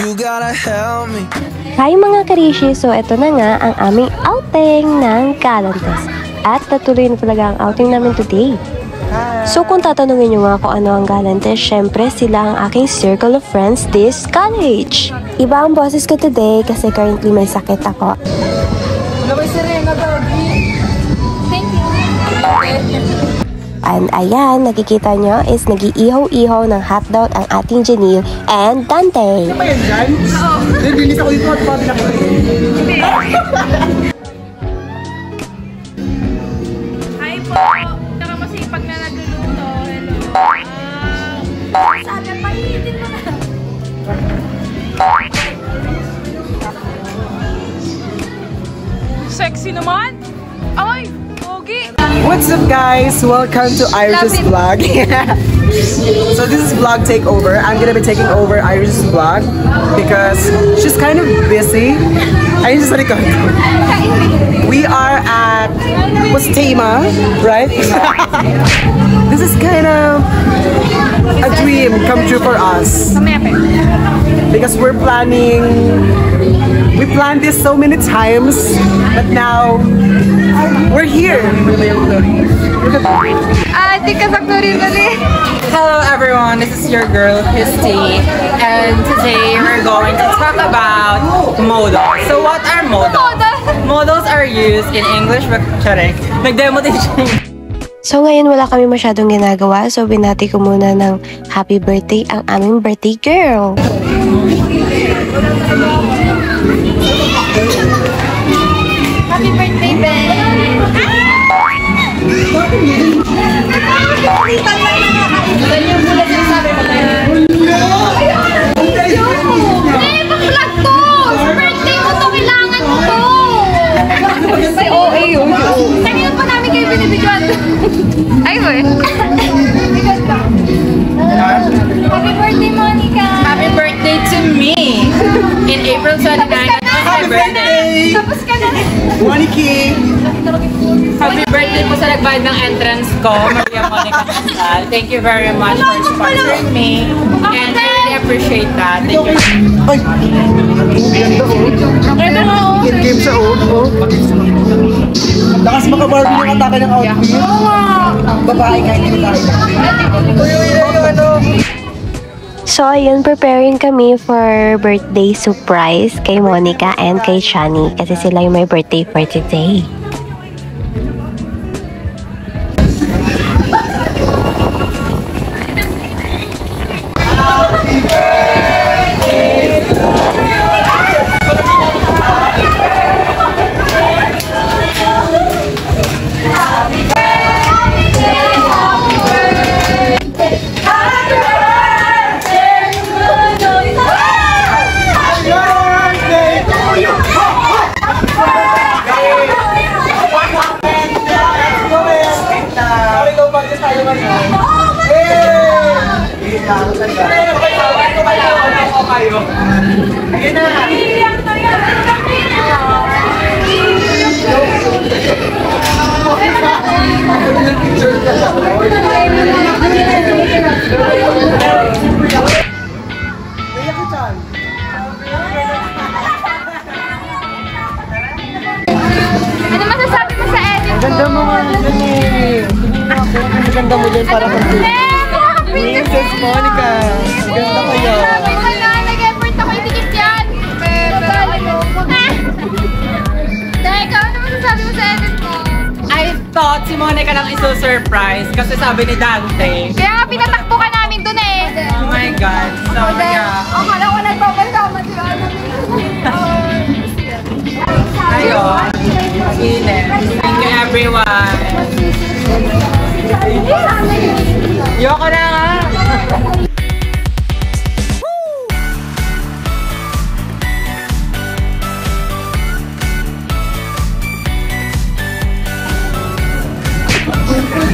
You gotta help me. Hi mga karishi, so ito na nga ang aming outing ng Galantes. At natuloy na talaga ang outing namin today. So kung tatanungin nyo nga kung ano ang Galantes, syempre sila ang aking circle of friends this college. Iba ang boses ko today kasi currently may sakit ako. And ayan, nakikita nyo is nag-iihaw-ihaw ng hotdog ang ating Janelle and Dante. Ano ba yan dyan? Oo. Nilinis ako dito at pabi na kayo. Hi po! Saka masipag na nagluluto. Hello. Sabi, pahihitin mo na. Sexy naman! Ay! What's up guys? Welcome to Iris's vlog. So this is vlog takeover. I'm gonna be taking over Iris's vlog because she's kind of busy. Ayun sa likod. We are at Postema, right? This is kind of a dream come true for us. Because we planned this so many times, but now we're here. Hello everyone, this is your girl Christy, and today we're going to talk about modals. So what are modals? Modals are used in English vocabulary. Nag-demo din siya. So ngayon wala kami masyadong ginagawa, so binati ko muna ng happy birthday ang aming birthday girl. Happy birthday, Ben! Kanina pa namin kayo binibidyoan. Ay, boy. Happy birthday, Monica! Happy birthday to me! In April 29, my birthday! Tapos ka na! Monica! Happy birthday po sa nagbayad ng entrance ko, Maria Monica Casal. Thank you very much for sponsoring me. And I really appreciate that. Thank you. Ay! Ganda oh! In-game sa oh. Lakas maka-Barbie yung atake ng outfit. Babae kahit hindi tayo. So ayun, preparing kami for birthday surprise kay Monica and kay Shani kasi sila yung may birthday for today. Ano masasabi mo sa edit mo? Ganda mo nga dyan eh. Ganda mo dyan para kang Princess Monica. Ganda ko yun. Sabi mo na, nag-effort ako itikit yan. Dahil ikaw, ano masasabi mo sa edit mo? I thought si Monica lang iso-surprise kasi sabi ni Dante. Kaya nga pinatakbo ka namin dun eh. Oh my God. So yeah. Akala ko nagpapasama si ano. Ayun. Thank you everyone. Yoko na nga.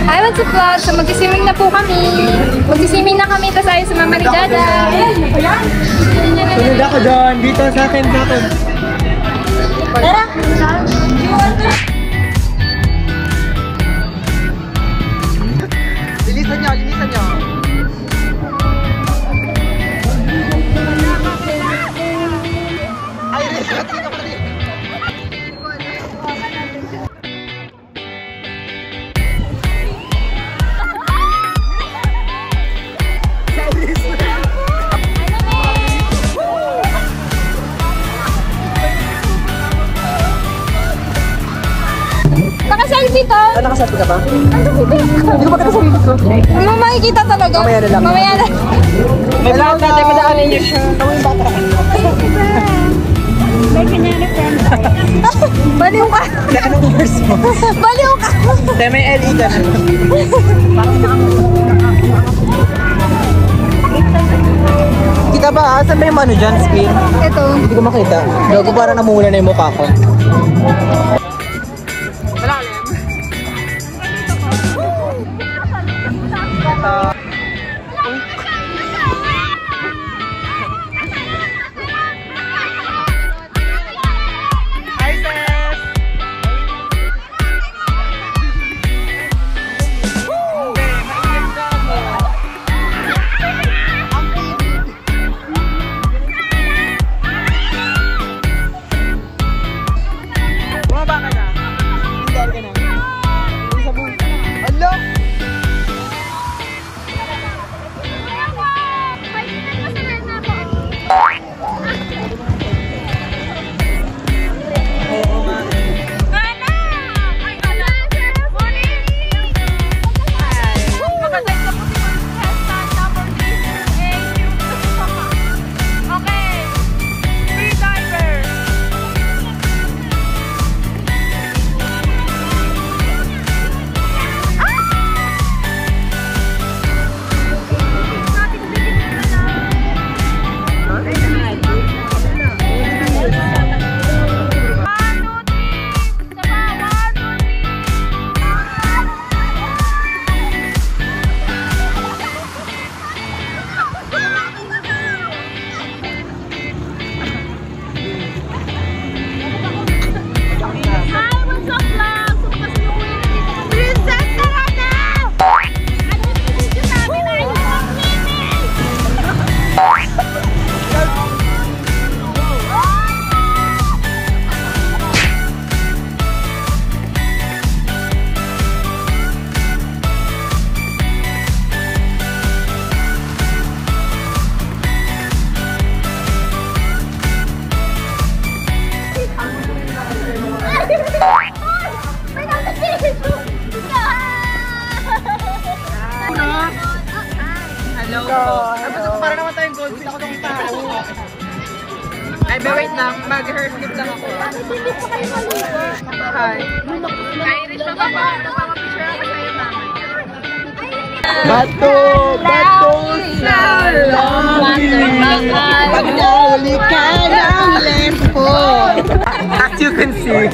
Hi, what's up vlog? So mag-swimming na po kami. Mag-swimming na kami, tapos ayaw sa Mama Ridada. Sunod ako dyan. Dito sa akin. Tara! Linisan nyo. nakasabi ka ba? Hindi ko ba nakasabi ko? Hindi mo makikita talaga. Mamaya na lang. Mamaya na. May vlog natin, madaanin niyo siya. Baliw ka. Anong verse mo? Baliw ka. Dahil may LE ka na. Kita ba? Saan ba yung ano dyan, screen? Ito. Hindi ko makita. Gago parang namumula na yung mukha ko. Hello po. Para naman tayong goldfish ako ng tao. Ay, wait lang. Mag-hair flip lang ako. Hi. Irish pa ba? Napapapicture ako sa'yo namin. Bato sa langit, pag nahuli ka ng lempo. As you can see,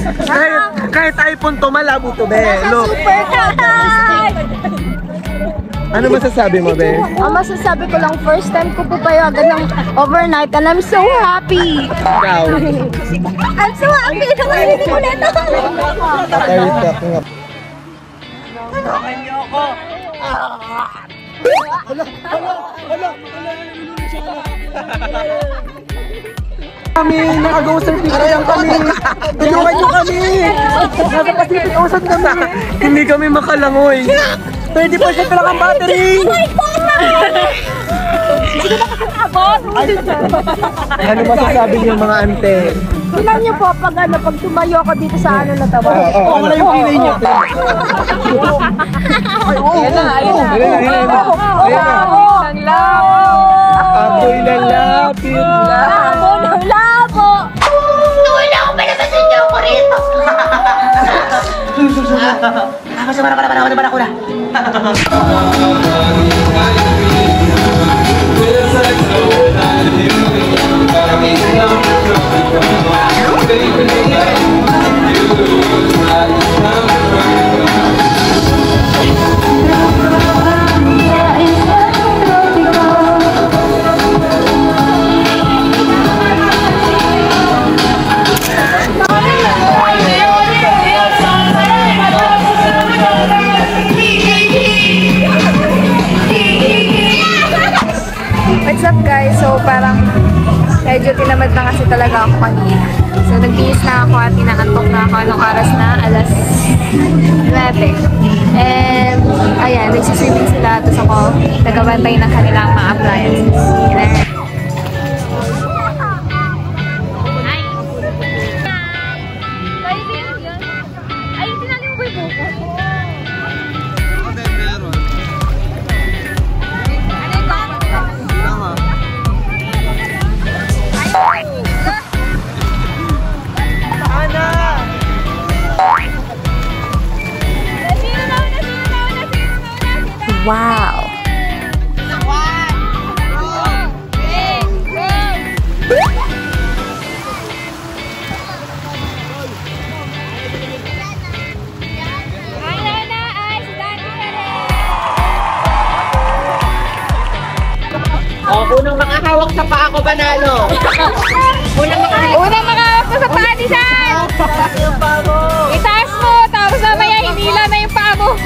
kahit iPhone to, malabo to, be. Look. Ano masasabi mo, be? Ang masasabi ko lang, first time ko po payagan ng overnight and I'm so happy. Ikaw. I'm so happy. Nakarinig ko na ito. Tayo talking up. Kami, naka-go certificate kami. Tulungan nyo kami. Nasa Pacific Ocean kami. Hindi kami makalangoy. 20% na lang ang battery. Ano masasabi niyo mga ante? Tingnan niyo po pag tumayo ako dito sa ano na tawa. Oo, wala yung kilay niya. Ayan na. Ako'y lalapit na. Labo ng labo. Tuloy na ako, pinapasin niyo ako rito. Ako na. What's up guys? So parang medyo tinamad na kasi talaga ako kanina. So nagbihis na ako at inaantok na ako. Anong oras na? Alas 9. And ayan, nagsiswimming sila. Tapos ako nagabantay ng kanilang mga appliances. Ay, tinali mo ba yung buko? Wow! Unang makahawak sa paa ko, panalo. Unang makahawak ko sa paa ni San! Itaas mo, tapos mamaya hinila na yung paa mo.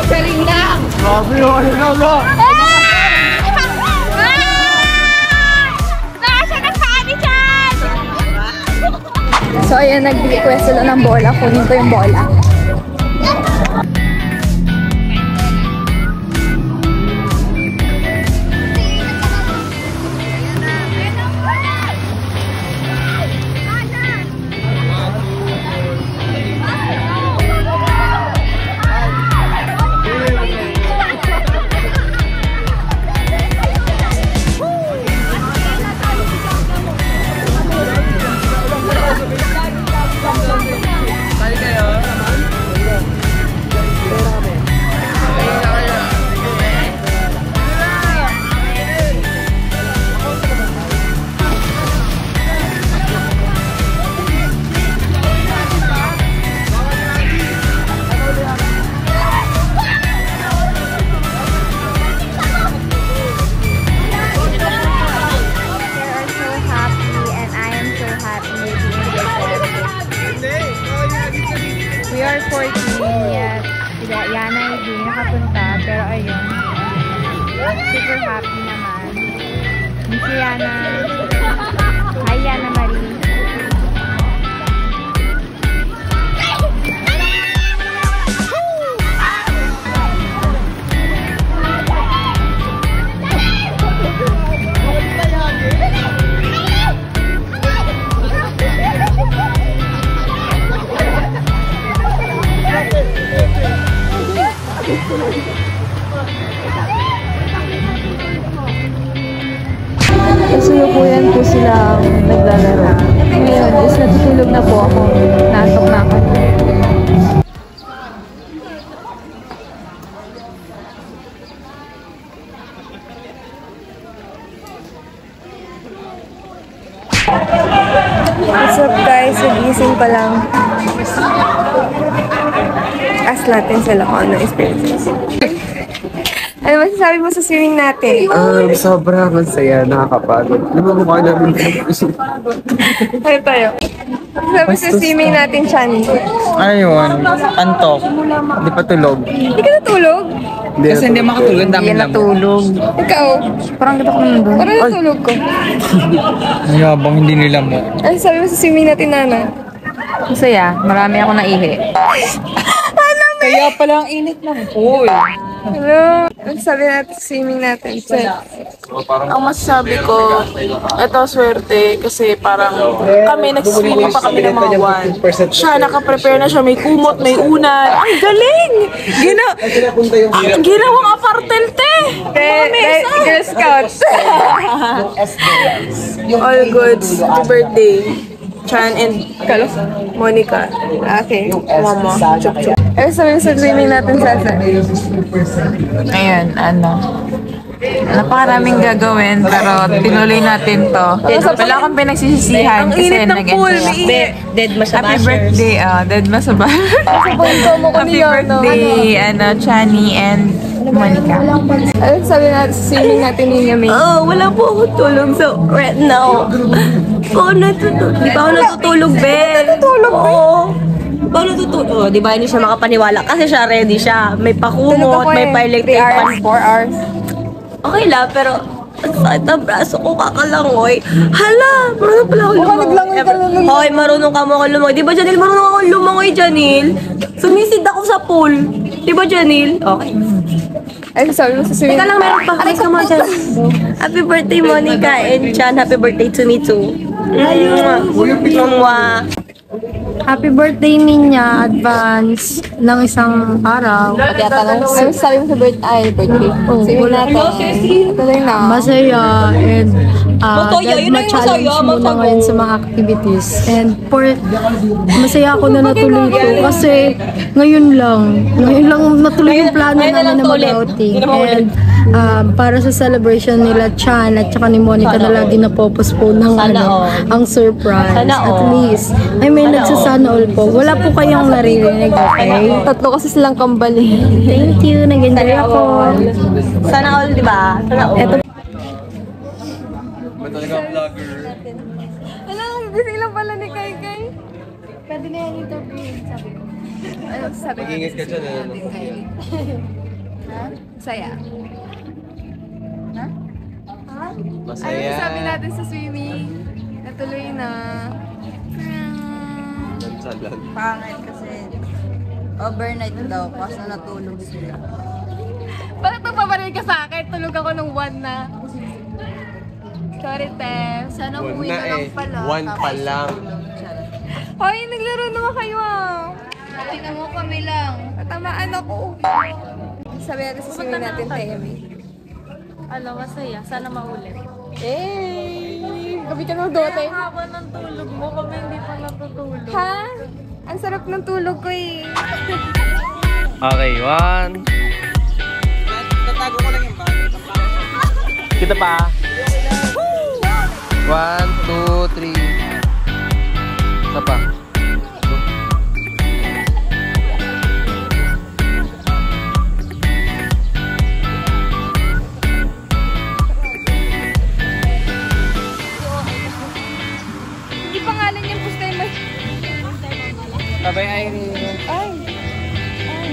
Galing lang! Nakasya ng paa ni San! So ayan, nag-request sila ng bola. Kunin ko yung bola. We are 14 yet. Yana hindi nakapunta, pero ayun. Super happy naman. Miss Yana. Hi Yana Marie. Kasalukuyan po silang naglalaro. Ngayon is natutulog na po ako. Naantok na ako. What's up guys? Nagising pa lang. Ask natin sila kung ano experiences. Ano masasabi mo sa swimming natin? Sobrang masaya, nakakapagod. Namamukha namin. Tayo tayo. Sabi sa swimming natin, Chani. Ayun, antok. Hindi pa tulog. Hindi ka natulog? Kasi hindi makatulog, dami lang. natulog. Ikaw? Parang kita ko naman doon. Parang natulog ko. Yabang hindi nila mo. Ano sabi mo sa swimming natin, Nana? Masaya. Marami ako naihi. Kaya pala ang init ng pool. Hello? Ano sabi natin sa swimming natin? Ang masasabi ko, ito swerte kasi parang kami, nagsiswimming pa kami ng mga one. Siya, nakaprepare na siya, may kumot, may unan. Ang galing! Ginawang apartente! Girl Scouts. All goods. Happy birthday. Chan and Monica. Okay. Mama. Chup chup. Ano sabi mo sa swimming natin, Sasa? Ayun, napakaraming gagawin pero tinuloy natin to. Wala akong pinagsisisihan kasi nag-enjoy ako. Dead Happy birthday, dead masabar. Happy birthday, Chani and Monica. Ano sabi natin sa swimming natin, Ninya May? Wala po ako tulog. So, right now, di ba ako natutulog, Ben? Natutulog, Ben? Oo. Di ba ako natutulog? Di ba hindi siya makapaniwala? Kasi siya ready siya. May pakumot, may pa-electric 3 hours, 4 hours. Okay lang, pero ang sakit ang braso ko, kakalangoy. Hala, marunong pala ako lumangoy. naglangoy ka na lumangoy. Hoy, marunong ka mo ako lumangoy. Di ba, Janil, marunong ako lumangoy, Janil? Sumisid ako sa pool. Di ba, Janil? Okay. Ano sabi mo sa swimming? Teka lang, meron pa. Ay, come on, Jan. Happy birthday, Monica and Chan. Happy birthday to me too. Mwah. Happy birthday, Minya. Advance ng isang araw. Ano sabi mo sa birthday? Swimming natin. Tuloy na. Masaya and Masaya, yun na yung masaya, ma-challenge muna masaya. ngayon sa mga activities. And masaya ako na natuloy ko kasi ngayon lang natuloy yung plano Ngayon na lang namin na to ulit. mag-outing. Hindi na maulit. And para sa celebration nila Chan at saka ni Monica na lagi na popostpone ng ang surprise. Sana At all. least, I mean, nagsasana all po. Wala po kayong naririnig, okay? Tatlo kasi silang kambali. Thank you, nag-enjoy ako. Sana all, di ba? Sana all. Eto Busy lang pala ni Kai Kai. Pwede na yung interview, sabi ko. Ano sabi ko? Mag-ingis ka dyan, ano? Ha? Saya. Ha? Ha? Masaya. Ano sabi natin sa swimming? Natuloy na. Pangit kasi overnight daw kasi natulog sila. Bakit nagpaparin ka sa akin? Tulog ako nung 1 na. Sorry, Te. Sana umuwi na lang pala. 1 pa lang. Hoy, naglaro naman kayo ah. Tingnan mo kami lang. Tatamaan ako. Sabi natin sa swimming natin, Temi. Ano, masaya. Sana maulit. Eh, gabi ka nang dote. Ang haba ng tulog mo, kami hindi pa natutulog. Ha? Ang sarap ng tulog ko eh. Okay, 1. Tatago ko lang yung bag. Kita pa. 1, 2, 3. Isa pa. Hindi pangalan yung postay mo. Bye-bye, Irene. Ay. Ay.